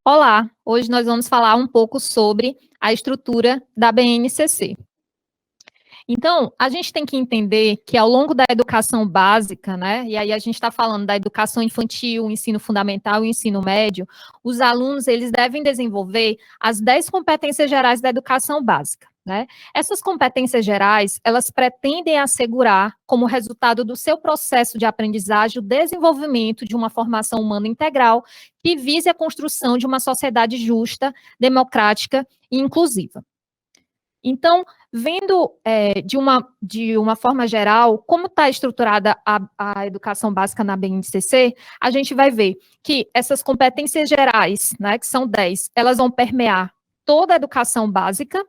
Olá, hoje nós vamos falar um pouco sobre a estrutura da BNCC. Então, a gente tem que entender que ao longo da educação básica, né, e aí a gente está falando da educação infantil, ensino fundamental e ensino médio, os alunos eles devem desenvolver as 10 competências gerais da educação básica. Né? Essas competências gerais, elas pretendem assegurar, como resultado do seu processo de aprendizagem, o desenvolvimento de uma formação humana integral que vise a construção de uma sociedade justa, democrática e inclusiva. Então, vendo de uma forma geral como está estruturada a educação básica na BNCC, a gente vai ver que essas competências gerais, né, que são 10, elas vão permear toda a educação básica,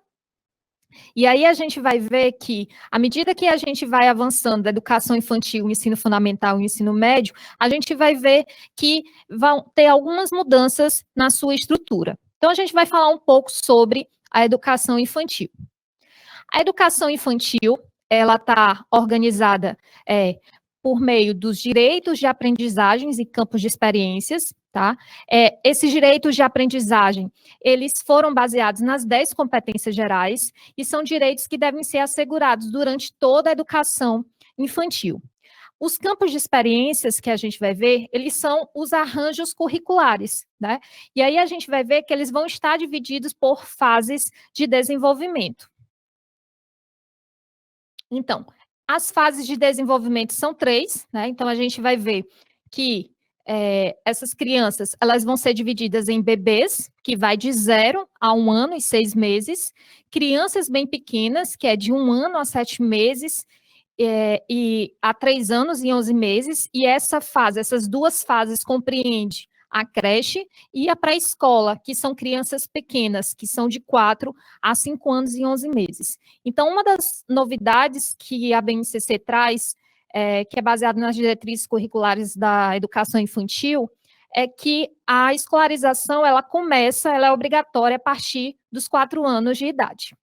e aí a gente vai ver que, à medida que a gente vai avançando da educação infantil, ensino fundamental e ensino médio, a gente vai ver que vão ter algumas mudanças na sua estrutura. Então, a gente vai falar um pouco sobre a educação infantil. A educação infantil, ela está organizada por meio dos direitos de aprendizagens e campos de experiências, tá? Esses direitos de aprendizagem, eles foram baseados nas 10 competências gerais e são direitos que devem ser assegurados durante toda a educação infantil. Os campos de experiências que a gente vai ver, eles são os arranjos curriculares, né? E aí a gente vai ver que eles vão estar divididos por fases de desenvolvimento. Então, as fases de desenvolvimento são 3, né? Então, a gente vai ver que essas crianças, elas vão ser divididas em bebês, que vai de 0 a 1 ano e 6 meses, crianças bem pequenas, que é de 1 ano a 7 meses, e a 3 anos e 11 meses, e essas duas fases compreendem a creche e a pré-escola, que são crianças pequenas, que são de 4 a 5 anos e 11 meses. Então, uma das novidades que a BNCC traz, que é baseada nas diretrizes curriculares da educação infantil, é que a escolarização, ela é obrigatória a partir dos 4 anos de idade.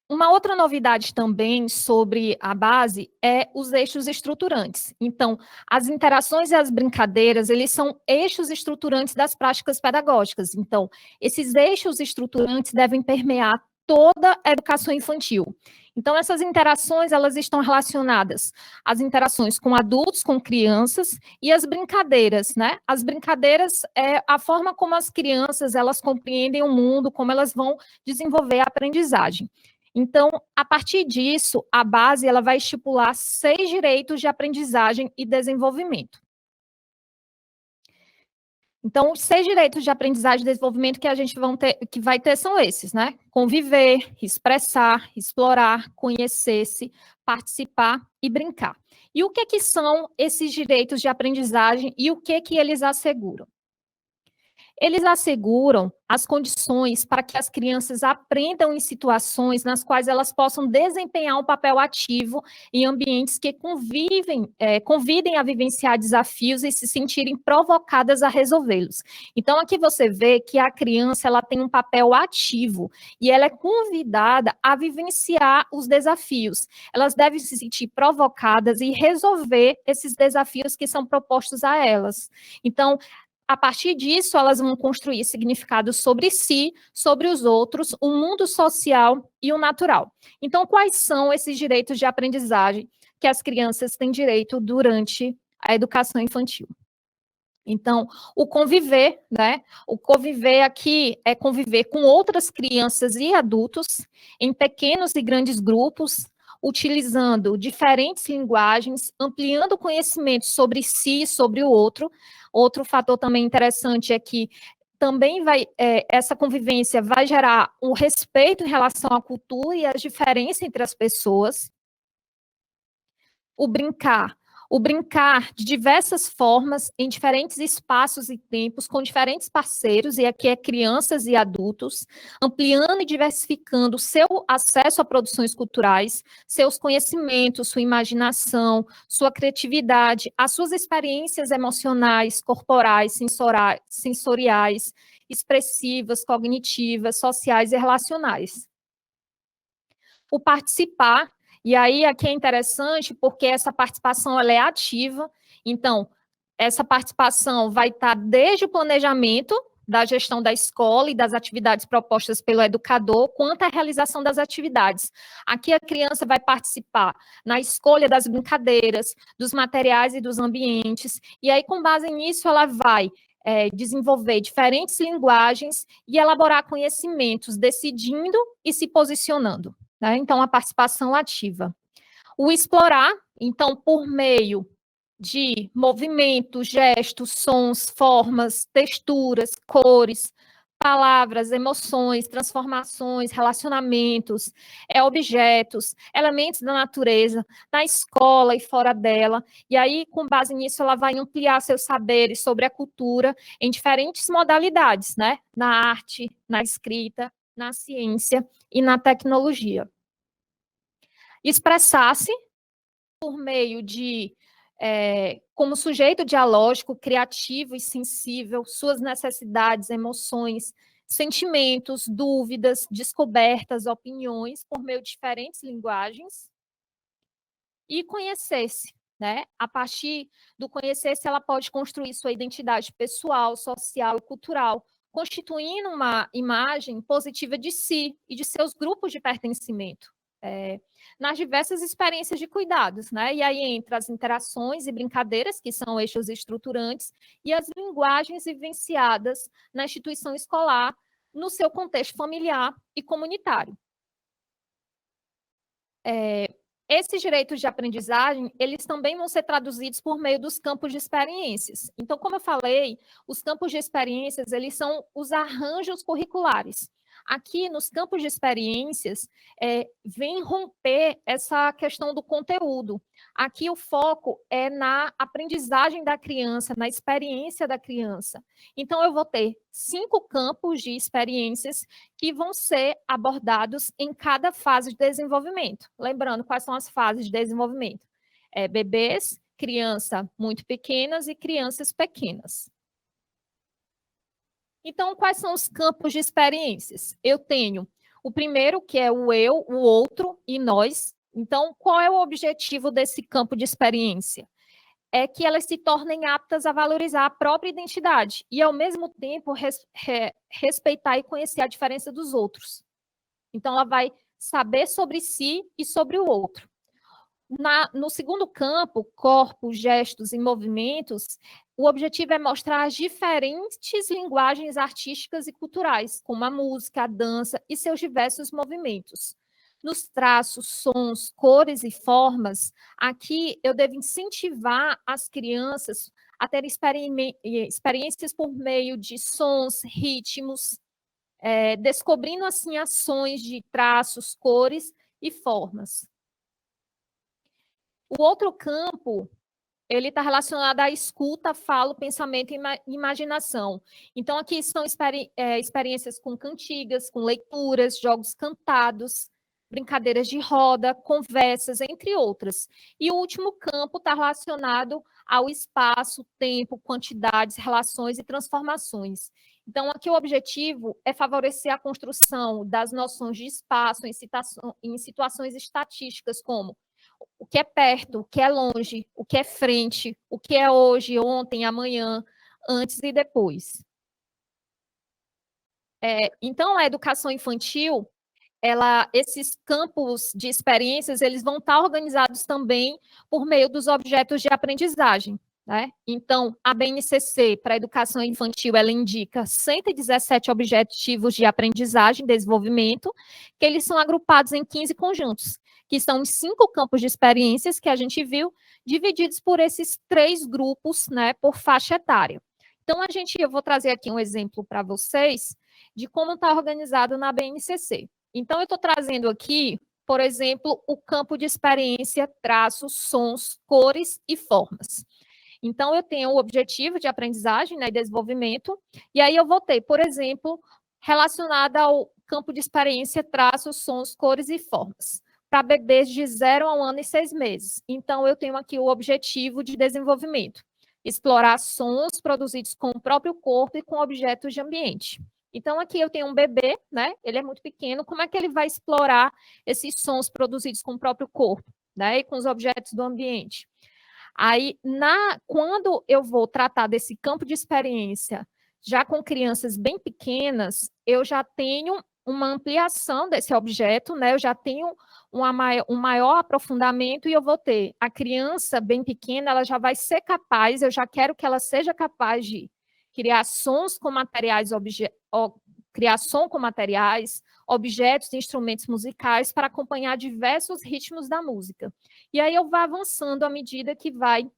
Uma outra novidade também sobre a base é os eixos estruturantes. Então, as interações e as brincadeiras, eles são eixos estruturantes das práticas pedagógicas. Então, esses eixos estruturantes devem permear toda a educação infantil. Então, essas interações, elas estão relacionadas às interações com adultos, com crianças, e as brincadeiras, né? As brincadeiras é a forma como as crianças, elas compreendem o mundo, como elas vão desenvolver a aprendizagem. Então, a partir disso, a base ela vai estipular 6 direitos de aprendizagem e desenvolvimento. Então, os 6 direitos de aprendizagem e desenvolvimento que a gente vai ter são esses, né? Conviver, expressar, explorar, conhecer-se, participar e brincar. E o que são esses direitos de aprendizagem e o que eles asseguram? Eles asseguram as condições para que as crianças aprendam em situações nas quais elas possam desempenhar um papel ativo em ambientes que convidem a vivenciar desafios e se sentirem provocadas a resolvê-los. Então, aqui você vê que a criança ela tem um papel ativo e ela é convidada a vivenciar os desafios. Elas devem se sentir provocadas e resolver esses desafios que são propostos a elas. Então, a partir disso, elas vão construir significados sobre si, sobre os outros, o mundo social e o natural. Então, quais são esses direitos de aprendizagem que as crianças têm direito durante a educação infantil? Então, o conviver, né? O conviver aqui é conviver com outras crianças e adultos em pequenos e grandes grupos, utilizando diferentes linguagens, ampliando o conhecimento sobre si e sobre o outro. Outro fator também interessante é que também essa convivência vai gerar um respeito em relação à cultura e às diferenças entre as pessoas. O brincar de diversas formas, em diferentes espaços e tempos, com diferentes parceiros, e aqui é crianças e adultos, ampliando e diversificando o seu acesso a produções culturais, seus conhecimentos, sua imaginação, sua criatividade, as suas experiências emocionais, corporais, sensoriais, expressivas, cognitivas, sociais e relacionais. O participar, e aí aqui é interessante porque essa participação ela é ativa, então, essa participação vai estar desde o planejamento da gestão da escola e das atividades propostas pelo educador, quanto à realização das atividades. Aqui a criança vai participar na escolha das brincadeiras, dos materiais e dos ambientes, e aí, com base nisso, ela vai desenvolver diferentes linguagens e elaborar conhecimentos, decidindo e se posicionando, né? Então, a participação ativa. O explorar, então, por meio de movimentos, gestos, sons, formas, texturas, cores, palavras, emoções, transformações, relacionamentos, objetos, elementos da natureza, na escola e fora dela. E aí, com base nisso, ela vai ampliar seus saberes sobre a cultura em diferentes modalidades, né? Na arte, na escrita, na ciência e na tecnologia. Expressar-se por meio de como sujeito dialógico, criativo e sensível, suas necessidades, emoções, sentimentos, dúvidas, descobertas, opiniões, por meio de diferentes linguagens, e conhecer-se, né? A partir do conhecer-se, ela pode construir sua identidade pessoal, social e cultural, constituindo uma imagem positiva de si e de seus grupos de pertencimento. Nas diversas experiências de cuidados, né? E aí entra as interações e brincadeiras, que são eixos estruturantes, e as linguagens vivenciadas na instituição escolar, no seu contexto familiar e comunitário. Esses direitos de aprendizagem, eles também vão ser traduzidos por meio dos campos de experiências. Então, como eu falei, os campos de experiências, eles são os arranjos curriculares. Aqui, nos campos de experiências, vem romper essa questão do conteúdo. Aqui, o foco é na aprendizagem da criança, na experiência da criança. Então, eu vou ter 5 campos de experiências que vão ser abordados em cada fase de desenvolvimento. Lembrando, quais são as fases de desenvolvimento? Bebês, crianças muito pequenas e crianças pequenas. Então, quais são os campos de experiências? Eu tenho o primeiro, que é o eu, o outro e nós. Então, qual é o objetivo desse campo de experiência? É que elas se tornem aptas a valorizar a própria identidade e, ao mesmo tempo, respeitar e conhecer a diferença dos outros. Então, ela vai saber sobre si e sobre o outro. No segundo campo, corpos, gestos e movimentos, o objetivo é mostrar as diferentes linguagens artísticas e culturais, como a música, a dança e seus diversos movimentos. Nos traços, sons, cores e formas, aqui eu devo incentivar as crianças a ter experiências por meio de sons, ritmos, descobrindo assim ações de traços, cores e formas. O outro campo, ele está relacionado à escuta, fala, pensamento e imaginação. Então, aqui são experiências com cantigas, com leituras, jogos cantados, brincadeiras de roda, conversas, entre outras. E o último campo está relacionado ao espaço, tempo, quantidades, relações e transformações. Então, aqui o objetivo é favorecer a construção das noções de espaço em situações estatísticas, como o que é perto, o que é longe, o que é frente, o que é hoje, ontem, amanhã, antes e depois. Então, a educação infantil, esses campos de experiências, eles vão estar organizados também por meio dos objetos de aprendizagem, né? Então, a BNCC, para a educação infantil, ela indica 117 objetivos de aprendizagem e desenvolvimento, que eles são agrupados em 15 conjuntos, que são os 5 campos de experiências que a gente viu, divididos por esses 3 grupos, né, por faixa etária. Então, eu vou trazer aqui um exemplo para vocês de como está organizado na BNCC. Então, eu estou trazendo aqui, por exemplo, o campo de experiência, traços, sons, cores e formas. Então, eu tenho o objetivo de aprendizagem, né, e desenvolvimento, e aí eu vou ter, por exemplo, relacionado ao campo de experiência, traços, sons, cores e formas, para bebês de 0 a 1 ano e 6 meses. Então, eu tenho aqui o objetivo de desenvolvimento, explorar sons produzidos com o próprio corpo e com objetos de ambiente. Então, aqui eu tenho um bebê, né? Ele é muito pequeno. Como é que ele vai explorar esses sons produzidos com o próprio corpo, né? E com os objetos do ambiente? Aí, quando eu vou tratar desse campo de experiência já com crianças bem pequenas, eu já tenho uma ampliação desse objeto, né? Eu já tenho um maior aprofundamento e eu vou ter a criança bem pequena, ela já vai ser capaz, eu já quero que ela seja capaz de criar sons com materiais, criar som com materiais, objetos e instrumentos musicais para acompanhar diversos ritmos da música. E aí eu vou avançando à medida que vai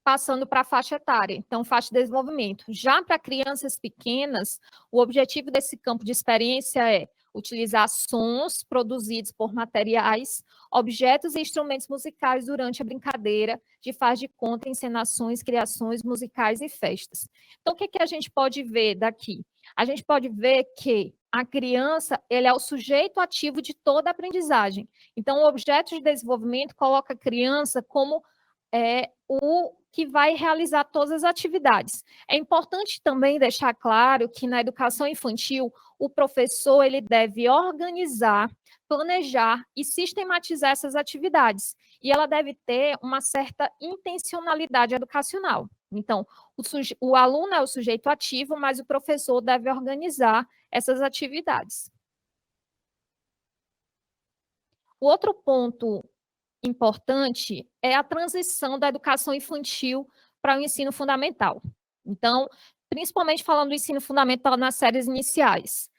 passando para a faixa etária, então faixa de desenvolvimento. Já para crianças pequenas, o objetivo desse campo de experiência é utilizar sons produzidos por materiais, objetos e instrumentos musicais durante a brincadeira, de faz de conta, encenações, criações musicais e festas. Então, o que a gente pode ver daqui? A gente pode ver que a criança, ele é o sujeito ativo de toda a aprendizagem. Então, o objeto de desenvolvimento coloca a criança como o que vai realizar todas as atividades. É importante também deixar claro que na educação infantil, o professor ele deve organizar, planejar e sistematizar essas atividades. E ela deve ter uma certa intencionalidade educacional. Então, o aluno é o sujeito ativo, mas o professor deve organizar essas atividades. O outro ponto importante é a transição da educação infantil para o ensino fundamental. Então, principalmente falando do ensino fundamental nas séries iniciais.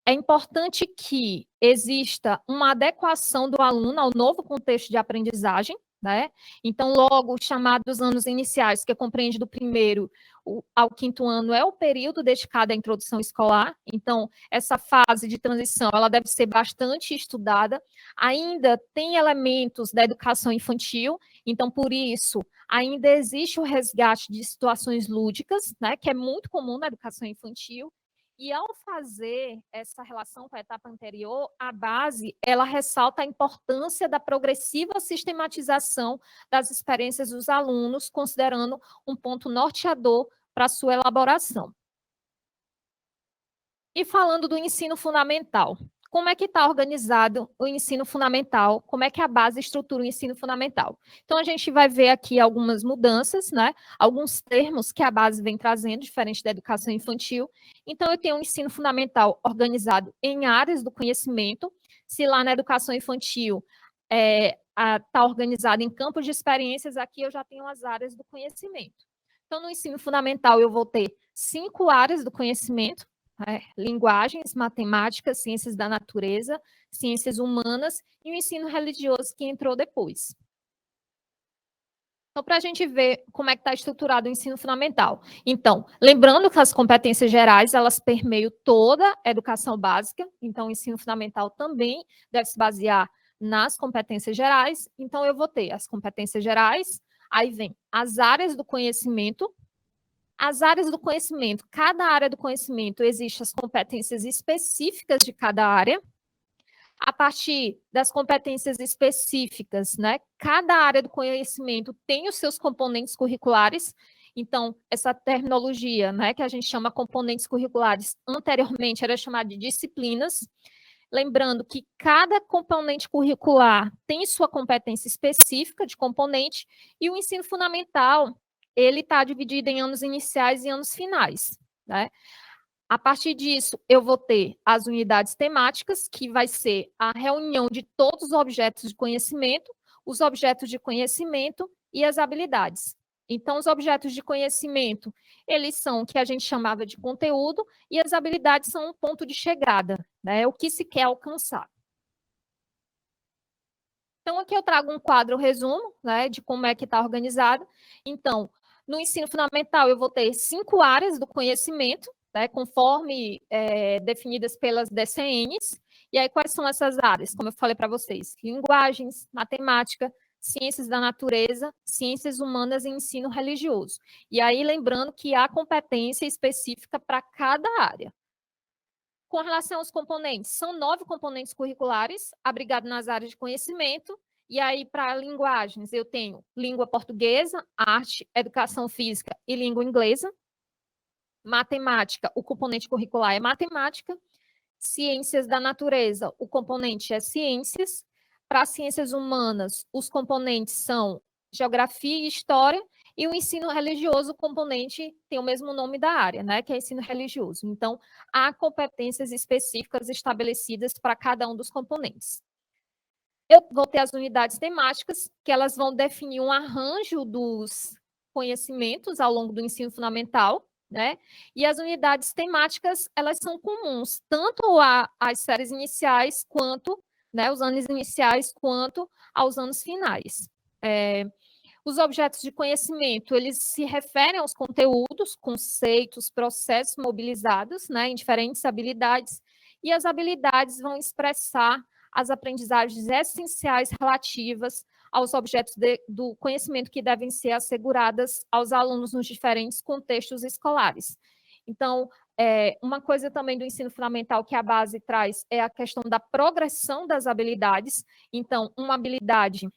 É importante que exista uma adequação do aluno ao novo contexto de aprendizagem, né? Então, logo, os chamados anos iniciais, que compreende do primeiro ao quinto ano, é o período dedicado à introdução escolar. Então, essa fase de transição, ela deve ser bastante estudada. Ainda tem elementos da educação infantil, então, por isso, ainda existe o resgate de situações lúdicas, né? Que é muito comum na educação infantil. E ao fazer essa relação com a etapa anterior, a base, ela ressalta a importância da progressiva sistematização das experiências dos alunos, considerando um ponto norteador para sua elaboração. E falando do ensino fundamental, como é que está organizado o ensino fundamental? Como é que a base estrutura o ensino fundamental? Então, a gente vai ver aqui algumas mudanças, né? Alguns termos que a base vem trazendo, diferente da educação infantil. Então, eu tenho um ensino fundamental organizado em áreas do conhecimento. Se lá na educação infantil está organizado em campos de experiências, aqui eu já tenho as áreas do conhecimento. Então, no ensino fundamental, eu vou ter 5 áreas do conhecimento, linguagens, matemática, ciências da natureza, ciências humanas e o ensino religioso que entrou depois. Então, para a gente ver como é que está estruturado o ensino fundamental. Então, lembrando que as competências gerais, elas permeiam toda a educação básica, então o ensino fundamental também deve se basear nas competências gerais. Então, eu vou ter as competências gerais, aí vem as áreas do conhecimento. As áreas do conhecimento, cada área do conhecimento existe as competências específicas de cada área. A partir das competências específicas, né? Cada área do conhecimento tem os seus componentes curriculares. Então, essa terminologia, né, que a gente chama componentes curriculares, anteriormente era chamada de disciplinas. Lembrando que cada componente curricular tem sua competência específica de componente e o ensino fundamental ele está dividido em anos iniciais e anos finais, né? A partir disso, eu vou ter as unidades temáticas, que vai ser a reunião de todos os objetos de conhecimento, os objetos de conhecimento e as habilidades. Então, os objetos de conhecimento, eles são o que a gente chamava de conteúdo, e as habilidades são um ponto de chegada, né? O que se quer alcançar. Então, aqui eu trago um quadro resumo, né, de como é que está organizado. Então, no ensino fundamental, eu vou ter 5 áreas do conhecimento, né, conforme definidas pelas DCNs. E aí, quais são essas áreas? Como eu falei para vocês, linguagens, matemática, ciências da natureza, ciências humanas e ensino religioso. E aí, lembrando que há competência específica para cada área. Com relação aos componentes, são 9 componentes curriculares, abrigados nas áreas de conhecimento. E aí, para linguagens, eu tenho língua portuguesa, arte, educação física e língua inglesa. Matemática, o componente curricular é matemática. Ciências da natureza, o componente é ciências. Para ciências humanas, os componentes são geografia e história, e o ensino religioso, o componente tem o mesmo nome da área, né, que é ensino religioso. Então, há competências específicas estabelecidas para cada um dos componentes. Eu vou ter as unidades temáticas, que elas vão definir um arranjo dos conhecimentos ao longo do ensino fundamental, né? E as unidades temáticas, elas são comuns, tanto às séries iniciais, quanto, né, os anos iniciais, quanto aos anos finais. Os objetos de conhecimento, eles se referem aos conteúdos, conceitos, processos mobilizados, né, em diferentes habilidades, e as habilidades vão expressar as aprendizagens essenciais relativas aos objetos do conhecimento que devem ser asseguradas aos alunos nos diferentes contextos escolares. Então, uma coisa também do ensino fundamental que a base traz é a questão da progressão das habilidades. Então, uma habilidade,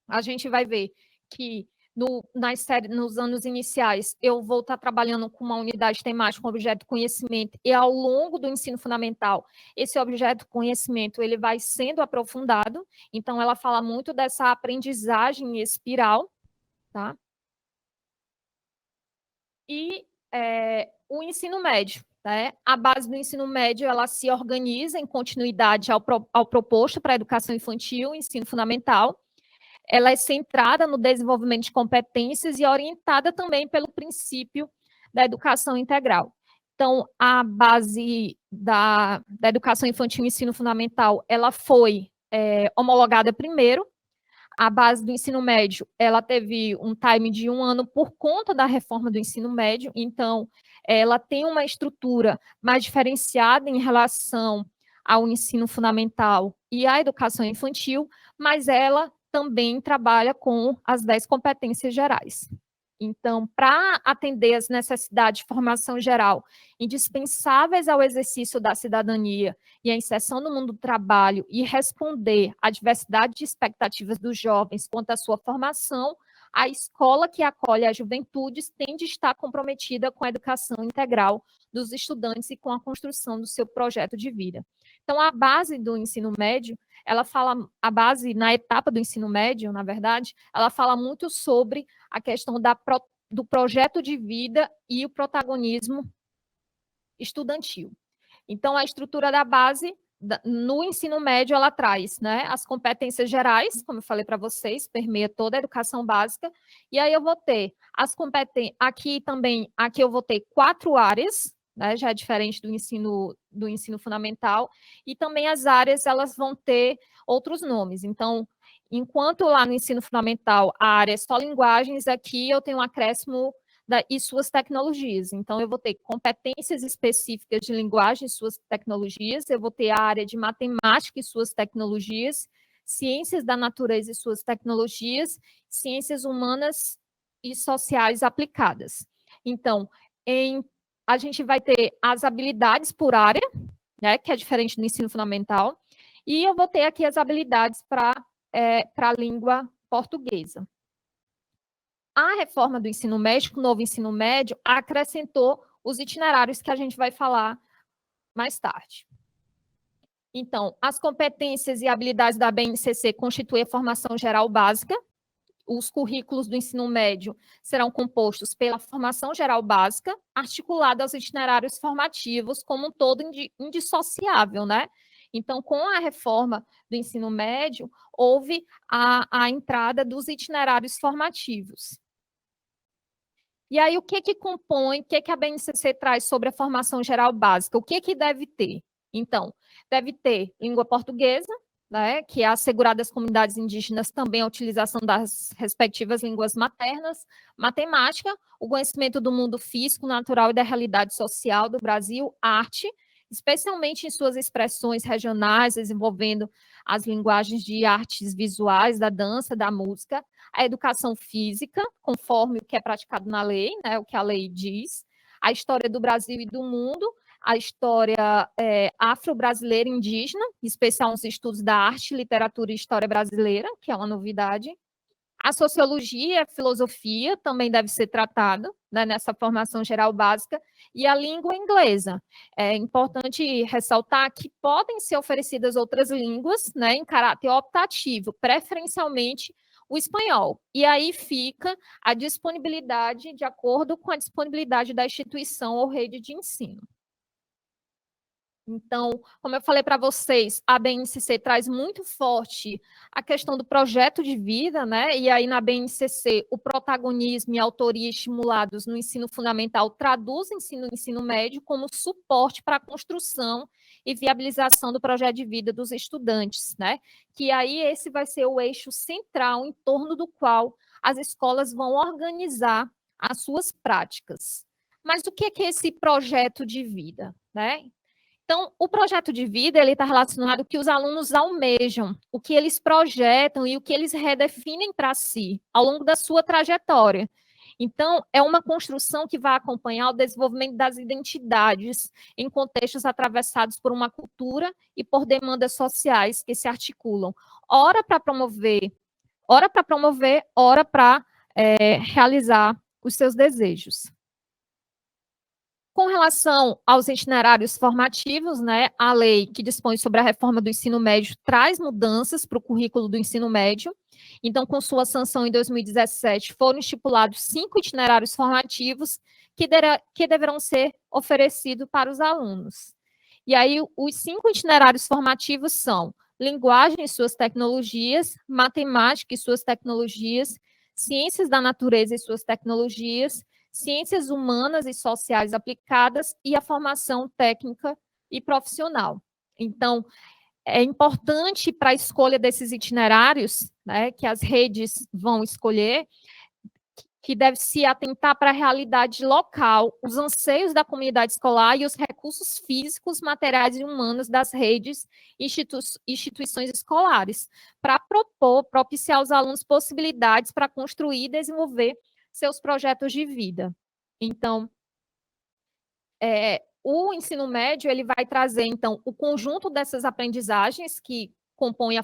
a gente vai ver que nos anos iniciais eu vou estar trabalhando com uma unidade temática, um objeto de conhecimento, e ao longo do ensino fundamental, esse objeto de conhecimento ele vai sendo aprofundado, então ela fala muito dessa aprendizagem espiral, tá? E o ensino médio, né? A base do ensino médio ela se organiza em continuidade ao proposto para a educação infantil, ensino fundamental. Ela é centrada no desenvolvimento de competências e orientada também pelo princípio da educação integral. Então, a base da educação infantil e ensino fundamental, ela foi homologada primeiro. A base do ensino médio, ela teve um time de 1 ano por conta da reforma do ensino médio, então, ela tem uma estrutura mais diferenciada em relação ao ensino fundamental e à educação infantil, mas ela também trabalha com as 10 competências gerais. Então, para atender às necessidades de formação geral indispensáveis ao exercício da cidadania e à inserção no mundo do trabalho e responder à diversidade de expectativas dos jovens quanto à sua formação, a escola que acolhe as juventudes tem de estar comprometida com a educação integral dos estudantes e com a construção do seu projeto de vida. Então, a base do ensino médio, ela fala, a base na etapa do ensino médio, na verdade, ela fala muito sobre a questão do projeto de vida e o protagonismo estudantil. Então, a estrutura da base no ensino médio, ela traz, né, as competências gerais, como eu falei para vocês, permeia toda a educação básica, e aí eu vou ter as competências, aqui eu vou ter 4 áreas, né, já é diferente do ensino fundamental, e também as áreas, elas vão ter outros nomes. Então, enquanto lá no ensino fundamental a área é só linguagens, aqui eu tenho um acréscimo e suas tecnologias. Então, eu vou ter competências específicas de linguagem e suas tecnologias, eu vou ter a área de matemática e suas tecnologias, ciências da natureza e suas tecnologias, ciências humanas e sociais aplicadas. Então, a gente vai ter as habilidades por área, né, que é diferente do ensino fundamental, e eu vou ter aqui as habilidades para a língua portuguesa. A reforma do ensino médio, o novo ensino médio, acrescentou os itinerários que a gente vai falar mais tarde. Então, as competências e habilidades da BNCC constituem a formação geral básica. Os currículos do ensino médio serão compostos pela formação geral básica, articulada aos itinerários formativos como um todo indissociável, né? Então, com a reforma do ensino médio, houve a entrada dos itinerários formativos. E aí, o que compõe, o que a BNCC traz sobre a formação geral básica? O que deve ter? Então, deve ter língua portuguesa, né, que é assegurada às comunidades indígenas também a utilização das respectivas línguas maternas, matemática, o conhecimento do mundo físico, natural e da realidade social do Brasil, arte, especialmente em suas expressões regionais, desenvolvendo as linguagens de artes visuais, da dança, da música, a educação física, conforme o que é praticado na lei, né, o que a lei diz, a história do Brasil e do mundo, a história afro-brasileira indígena, em especial nos estudos da arte, literatura e história brasileira, que é uma novidade. A sociologia e a filosofia também deve ser tratada, né, nessa formação geral básica, e a língua inglesa. É importante ressaltar que podem ser oferecidas outras línguas, né, em caráter optativo, preferencialmente o espanhol. E aí fica a disponibilidade de acordo com a disponibilidade da instituição ou rede de ensino. Então, como eu falei para vocês, a BNCC traz muito forte a questão do projeto de vida, né? E aí na BNCC, o protagonismo e a autoria estimulados no ensino fundamental traduzem-se no ensino médio como suporte para a construção e viabilização do projeto de vida dos estudantes, né? Que aí esse vai ser o eixo central em torno do qual as escolas vão organizar as suas práticas. Mas o que é esse projeto de vida, né? Então, o projeto de vida ele está relacionado com o que os alunos almejam, o que eles projetam e o que eles redefinem para si ao longo da sua trajetória. Então, é uma construção que vai acompanhar o desenvolvimento das identidades em contextos atravessados por uma cultura e por demandas sociais que se articulam, ora para promover, ora para realizar os seus desejos. Com relação aos itinerários formativos, né, a lei que dispõe sobre a reforma do ensino médio traz mudanças para o currículo do ensino médio. Então, com sua sanção em 2017, foram estipulados 5 itinerários formativos que deverão ser oferecidos para os alunos. E aí, os 5 itinerários formativos são linguagem e suas tecnologias, matemática e suas tecnologias, ciências da natureza e suas tecnologias, ciências humanas e sociais aplicadas e a formação técnica e profissional. Então, é importante para a escolha desses itinerários, né, que as redes vão escolher, que deve se atentar para a realidade local, os anseios da comunidade escolar e os recursos físicos, materiais e humanos das redes e instituições escolares, para propiciar aos alunos possibilidades para construir e desenvolver seus projetos de vida. Então, o ensino médio ele vai trazer, então, o conjunto dessas aprendizagens que compõem a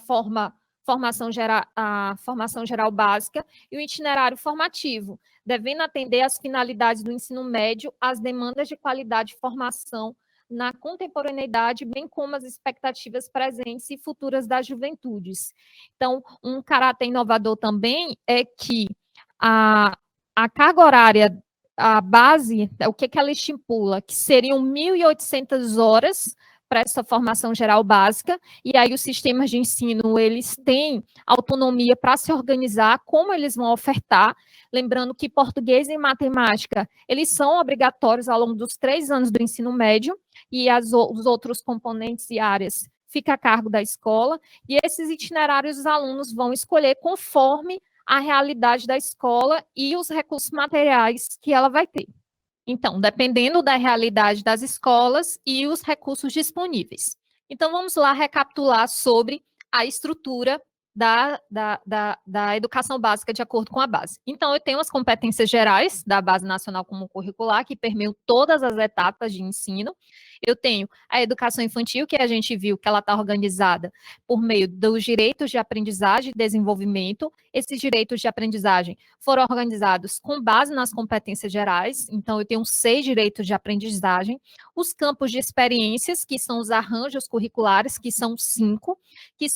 formação geral básica e o itinerário formativo, devendo atender às finalidades do ensino médio, às demandas de qualidade de formação na contemporaneidade, bem como as expectativas presentes e futuras das juventudes. Então, um caráter inovador também é que a carga horária, a base, o que ela estipula? Que seriam 1.800 horas para essa formação geral básica, e aí os sistemas de ensino, eles têm autonomia para se organizar, como eles vão ofertar, lembrando que português e matemática, eles são obrigatórios ao longo dos 3 anos do ensino médio, e os outros componentes e áreas fica a cargo da escola, e esses itinerários os alunos vão escolher conforme a realidade da escola e os recursos materiais que ela vai ter. Então, dependendo da realidade das escolas e os recursos disponíveis. Então, vamos lá recapitular sobre a estrutura da educação básica de acordo com a base. Então, eu tenho as competências gerais da Base Nacional Comum Curricular, que permeiam todas as etapas de ensino. Eu tenho a educação infantil, que a gente viu que ela está organizada por meio dos direitos de aprendizagem e desenvolvimento. Esses direitos de aprendizagem foram organizados com base nas competências gerais, então eu tenho 6 direitos de aprendizagem. Os campos de experiências, que são os arranjos curriculares, que são 5, que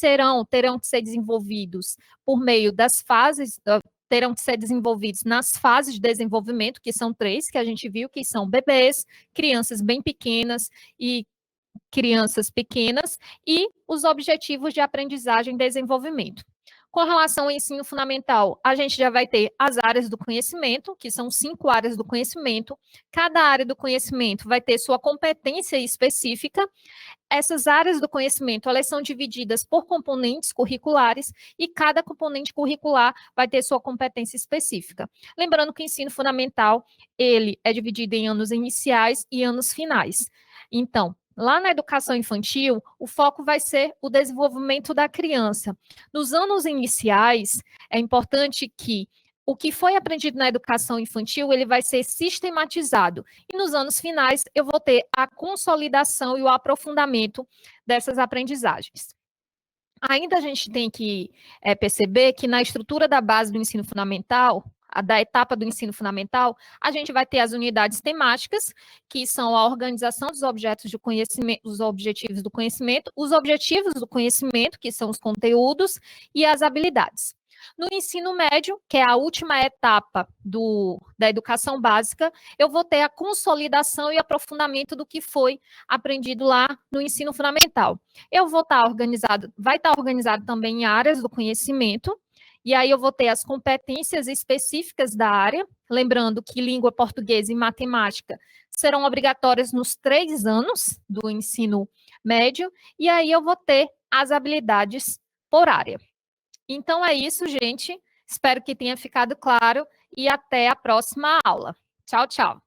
terão que ser desenvolvidos por meio das fases, terão que ser desenvolvidos nas fases de desenvolvimento, que são 3, que a gente viu, que são bebês, crianças bem pequenas e crianças pequenas, e os objetivos de aprendizagem e desenvolvimento. Com relação ao ensino fundamental, a gente já vai ter as áreas do conhecimento, que são 5 áreas do conhecimento. Cada área do conhecimento vai ter sua competência específica. Essas áreas do conhecimento, elas são divididas por componentes curriculares e cada componente curricular vai ter sua competência específica. Lembrando que o ensino fundamental, ele é dividido em anos iniciais e anos finais. Então, lá na educação infantil, o foco vai ser o desenvolvimento da criança. Nos anos iniciais, é importante que o que foi aprendido na educação infantil, ele vai ser sistematizado. E nos anos finais, eu vou ter a consolidação e o aprofundamento dessas aprendizagens. Ainda a gente tem que perceber que na estrutura da base do ensino fundamental, da etapa do ensino fundamental, a gente vai ter as unidades temáticas, que são a organização dos objetos de conhecimento, os objetivos do conhecimento, os objetivos do conhecimento, que são os conteúdos, e as habilidades. No ensino médio, que é a última etapa da educação básica, eu vou ter a consolidação e aprofundamento do que foi aprendido lá no ensino fundamental. Eu vou estar organizado, vai estar organizado também em áreas do conhecimento, e aí eu vou ter as competências específicas da área, lembrando que língua portuguesa e matemática serão obrigatórias nos 3 anos do ensino médio, e aí eu vou ter as habilidades por área. Então é isso, gente. Espero que tenha ficado claro e até a próxima aula. Tchau, tchau.